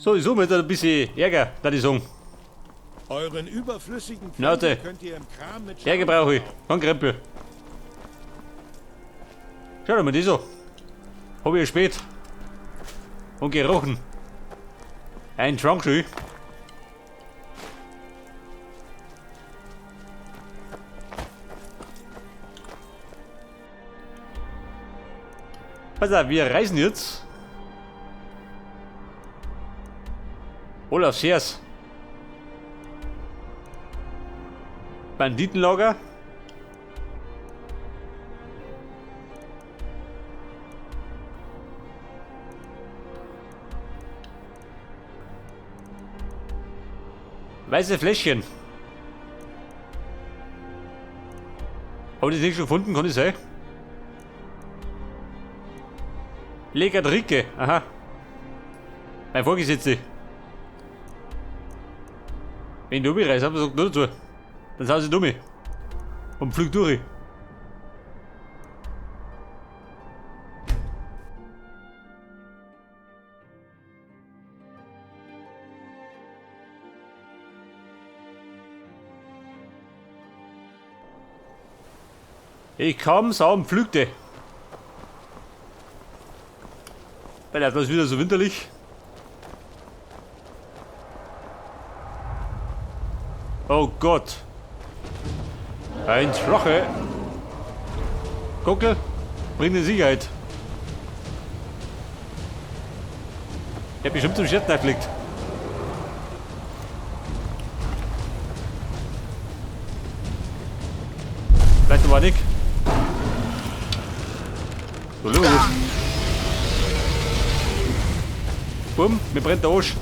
Sowieso mit ein bisschen Ärger, da die sagen. Euren überflüssigen Nate. Pflege könnt ihr im Kram mit Ärger brauche ich. Kein Krempel. Schau dir mal die so. Hab ich spät. Und gerochen. Ein Schrankschuh. Pass auf, wir reisen jetzt. Olaf Seers. Banditenlager. Weiße Fläschchen. Habe ich das nicht schon gefunden? Kann das sein? Lega Dricke. Aha. Mein Vorgesetzter. Wenn du reist, haben wir gesagt, nur dazu. Dann sind sie dumme. Und fliegt durch. Ich kam, sah und pflückte. Weil das wieder so winterlich. Oh Gott. Ein Schroche. Guckel, bring die Sicherheit. Der hat bestimmt zum Scherz geflickt. Vielleicht noch mal nicht. So los. Bumm, mir brennt der Arsch.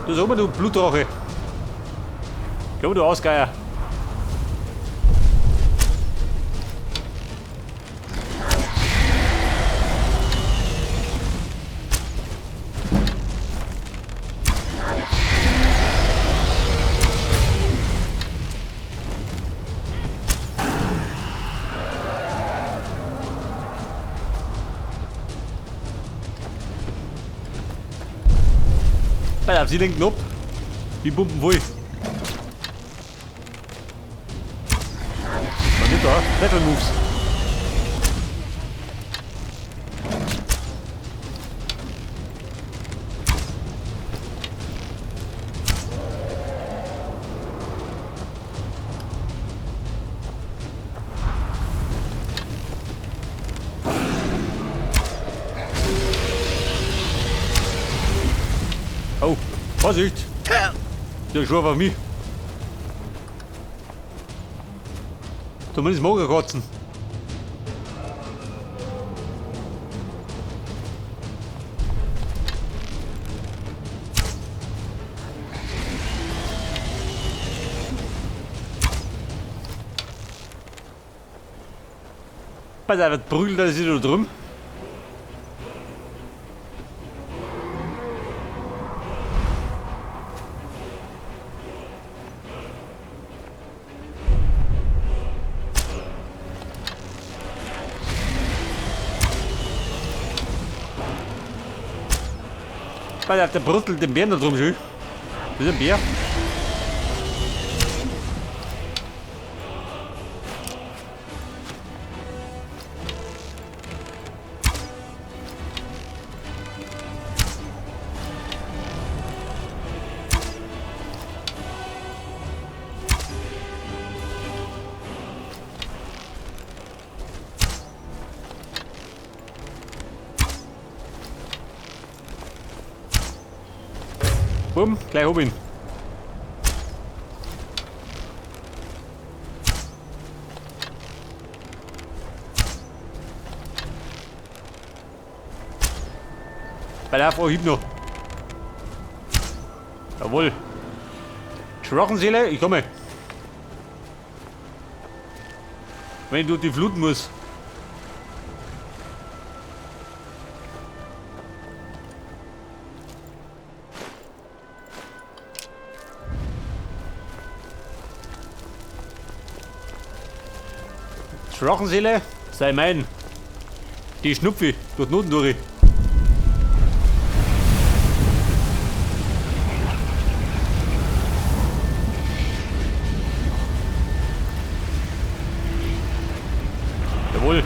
Du sag mal, du Blutrache. Komm, du Ausgeier. Pass auf, sie lenken ab. Die pumpen voll. Und nicht da, Battle Moves. Oh, Vorsicht! Der Schwur auf mich. Zumindest morgen kotzen. Pass auf, was prügelt er sich da drum? Pass auf, der brüttelt den Bären da drum schön. Das ist ein Bär. Bumm, gleich hab ihn. Bei der Frau Hieb noch. Jawohl. Schrochenseele, ich komme. Wenn du die fluten musst. Drachenseele, sei mein. Die Schnupfi, durch Noten durch. Jawohl.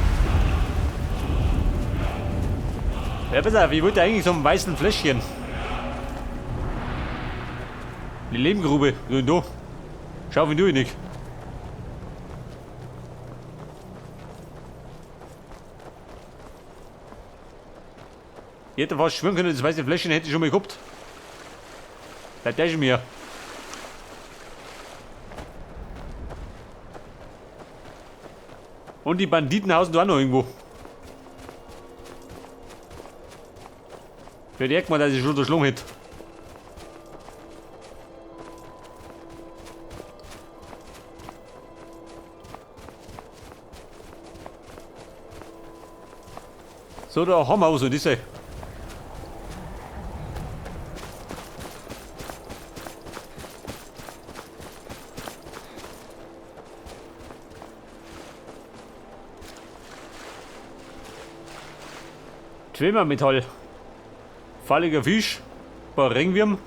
Ja, pass auf, ich wollte eigentlich so einen weißen Fläschchen. Die Lebengrube, da. Schau, wie du nicht. Ich hätte fast schwören können, das weiße Fläschchen hätte ich schon mal gehabt. Da täusche ich mir. Und die Banditen hausen da auch noch irgendwo. Ich merke mal, dass ich schon unterschlungen hätte. So, da haben wir auch so diese. Zweimal Metall. Falliger Fisch. Ein paar Ringwürm.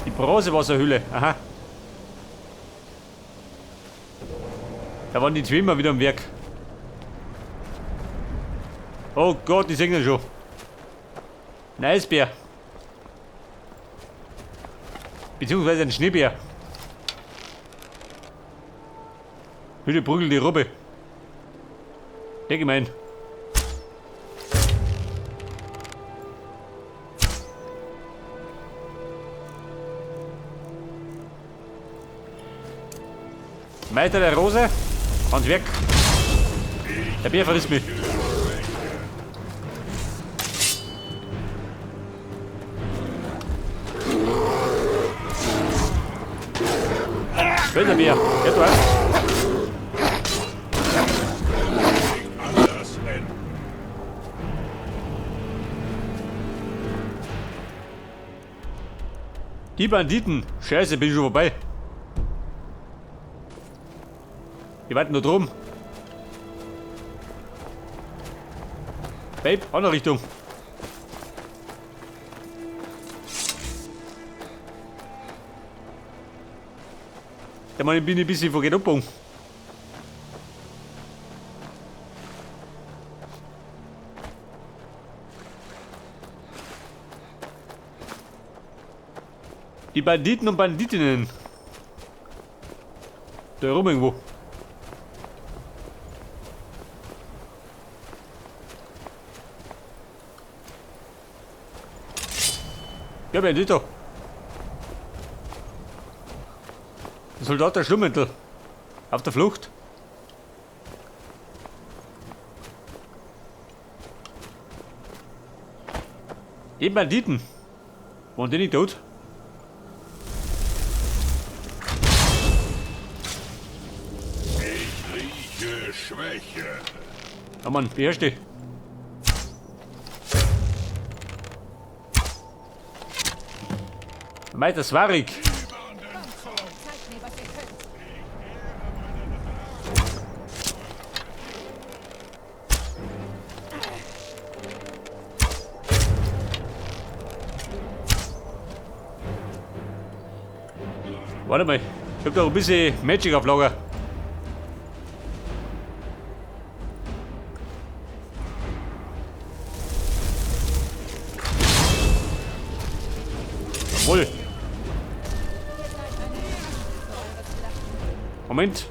Die Bronzewasserhülle. Aha. Da waren die zweimal wieder am Werk. Oh Gott, die sehen ja schon. Ein Eisbär. Beziehungsweise ein Schneebär. Wieder prügelt die Robbe. Der gemein. Meister der Rose. Ans Werk. Der Bär verriss mich. Böser Bär. Ja, du hast. Die Banditen. Scheiße, bin ich schon vorbei. Die warten nur drum. Babe, andere Richtung. Der Mann, ich bin ein bisschen vergeht abgegangen. Die Banditen und Banditinnen. Da rum irgendwo. Ja, Bandito. Soldat der Schlummentel. Auf der Flucht. Die Banditen. Waren die nicht tot? Ich rieche Schwäche. Ja Mann, beherrsch dich. Meister Svarig. Warte mal, ich hab doch ein bisschen Magic auf Lager. Jawohl. Moment.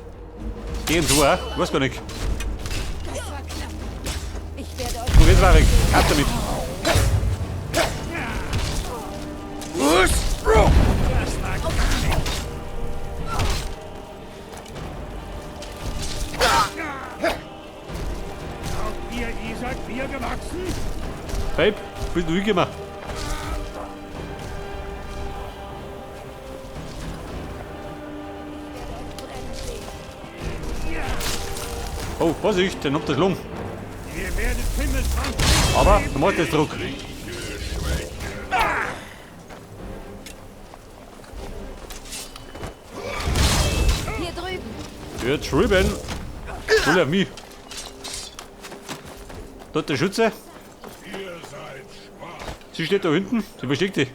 Gehen zu, ha? Ich weiß gar nicht. Du jetzt war ich. Ab damit. Ihr seid mir gewachsen? Babe, bist du gemacht? Oh, Vorsicht, den habt ihr Schlung. Ihr werdet himmelskrank. Aber du machst jetzt Druck. Hier drüben. Wird schreiben. Hol auf mich. Dort der Schütze. Ihr seid schwach. Sie steht da hinten. Sie versteckt sich.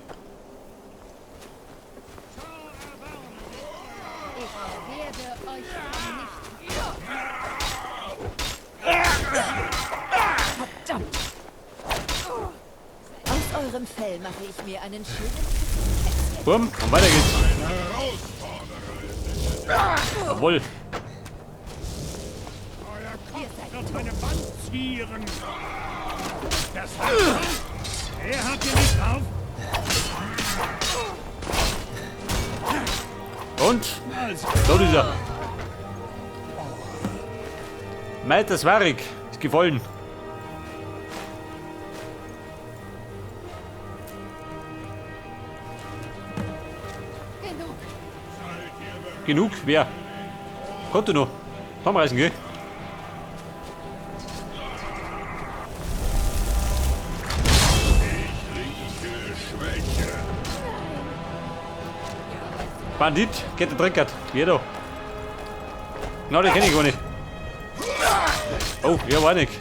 Verdammt! Aus eurem Fell mache ich mir einen schönen Bumm, und weiter geht's. Jawohl. Euer Kopf wird meine Wand zieren. Das heißt, er hat ihr nicht auf. Und? Also, Da ist er. Meit, das war ich. Ist gefallen. genug. Genug? Wer? Konnte noch. Zusammenreißen, gell? Schwäche. Bandit, geht der Dreckert. Jeder. Na, den kenne ich gar nicht. Oh, ja, war nicht.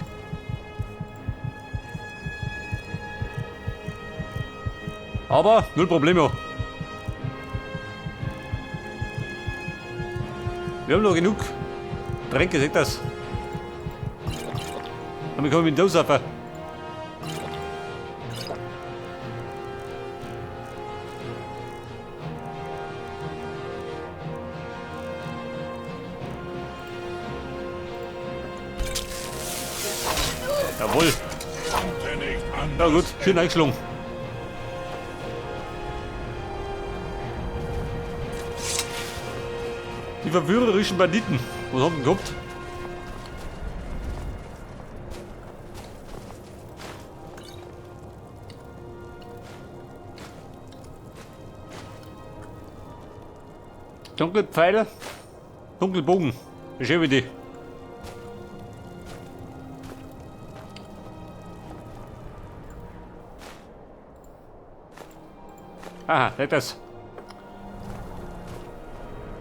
Aber, null Probleme. Wir haben noch genug Tränke, seht das? Damit kann ich mit dem Dose. Jawohl. Konnte nicht anders. Ja gut, schön eingeschlagen. Die verführerischen Banditen. Was haben die gehabt? Dunkelpfeile, Dunkelbogen. Schöne Idee. Aha, nicht das.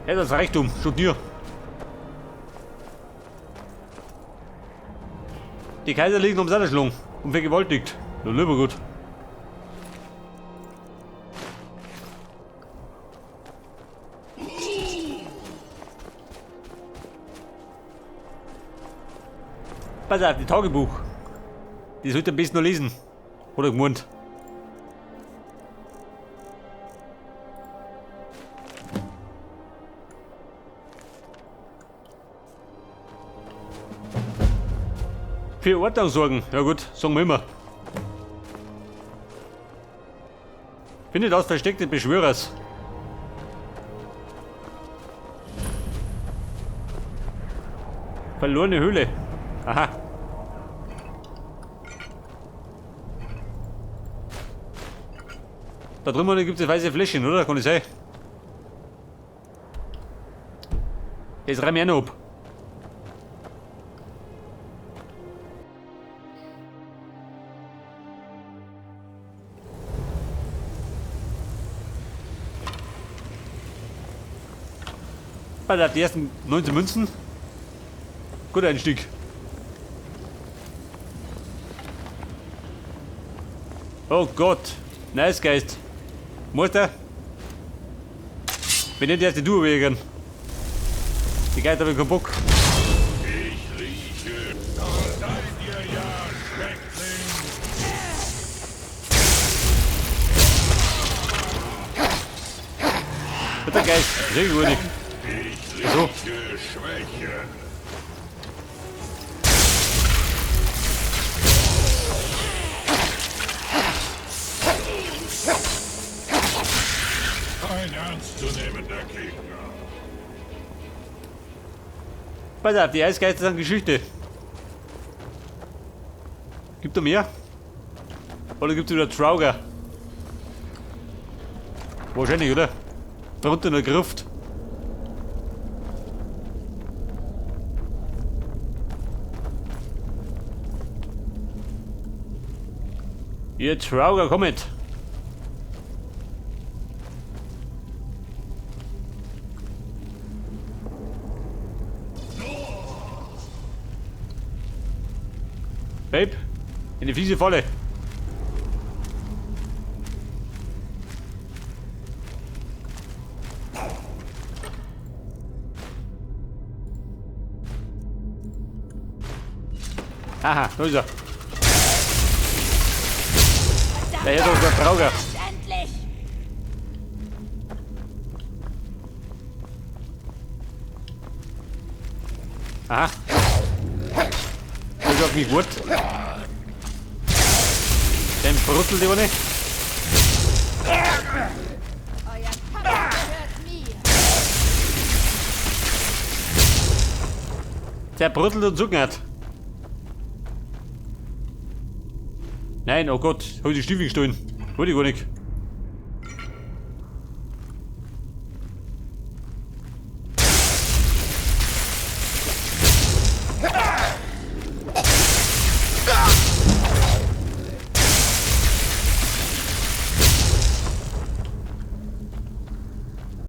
Ja, das Reichtum, Studier. Die Kaiserlichen haben es angeschlagen und vergewaltigt. Ja, lieber gut. Pass auf, die Tagebuch. Die sollte ein bisschen noch lesen. Oder gemeint. Für Ordnung sorgen. Ja gut, sagen wir immer. Findet aus versteckte Beschwörers. Verlorene Höhle. Aha. Da drüben gibt es weiße Fläschchen, oder? Kann ich sein? Jetzt reim ich auch noch ab. Warte, die ersten 19 Münzen. Guter Einstieg. Oh Gott. Nice Geist. Mutter. Bin nicht die erste Tour wegen. Die Geist habe ich keinen Bock. Ich rieche. Da seid ihr ja, Schreckling. Bitte Geist. Sehr gut. Ich rieche So. Schwäche. Ein ernstzunehmender Gegner. Pass auf, die Eisgeister sind Geschichte. Gibt da mehr? Oder gibt es wieder Trauger? Wahrscheinlich, oder? Darunter in der Gruft. Ihr Trauger, kommt! Babe. In die fiese Falle. Aha, da ist er. Der hätte uns der Trauger. Endlich! Aha. Ich hab mich gut. Den Brüssel, die ohne. Euer Kampf gehört mir! Der brüttelt und zugehört. Nein, oh Gott, hab ich die Stiefel gestohlen. Wollte ich gar nicht.